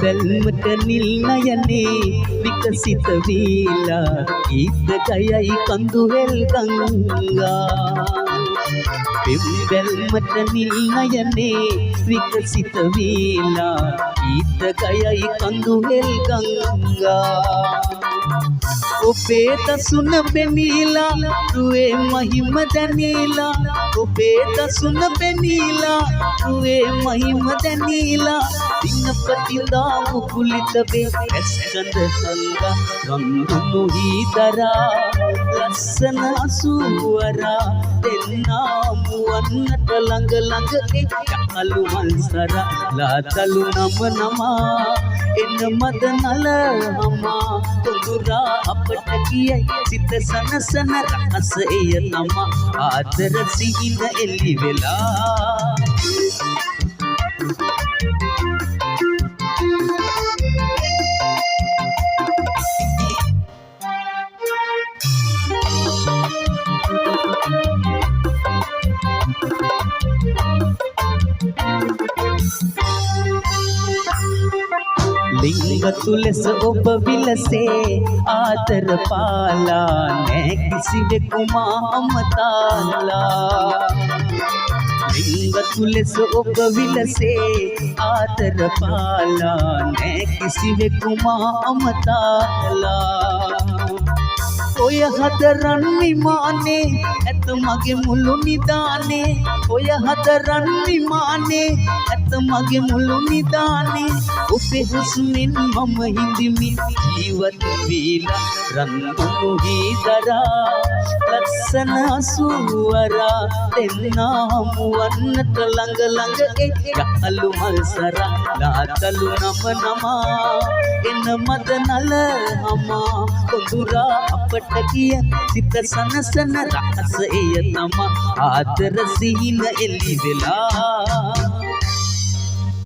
බැල්මට නිල් නයනේ විකසිත වීලා ගීත ගයයි කඳුහෙල් ගංගා පෙම් බැල්මට නිල් නයනේ විකසිත වීලා ගීත ගයයි කඳුහෙල් ගංගා ඔබේ දසුන පෙනීලා රුවේ මහිම දැනීලා ඔබේ දසුන පෙනීලා රුවේ මහිම දැනීලා දිනපතිදා මුකුලිත වේ ඇස්කඳ සංගා රන්දුනු හිදරා ලස්සන අසුවරා දෙන්නා මුවන්නට ළඟ ළඟ යකලු මල්සරා ලාතලු නම නමා එන මද නලහමා තුරා අපට කියයි සිත සනසන රස එය තමා ආදර සිහින එලි වෙලා ලිංග තුලස ඔබ විලසේ ආදර පාලා නෑ කිසිවෙකු මා අමතාලා ලිංග තුලස ඔබ විලසේ ආදර පාලා නෑ කිසිවෙකු මා අමතාලා ඔය හදරන් විමානේ ඇත මගේ මුළු නිදානේ ඔය හදරන් විමානේ ඇත මගේ මුළු නිදානේ ඔබේ හුස්මෙන් මම හිඳිමි ජීවත් වීලා රන්දුනු හිදරා ලස්සන අසුවරා දෙන්නා හමුවන්නට ළඟ ළඟ යකලු මල්සරා ලාතලු නම නමා එන මද නලහමා කොඳුරා අපට කිය සිත සනසන රස එය තමා ආදර සිහින එලි වෙලා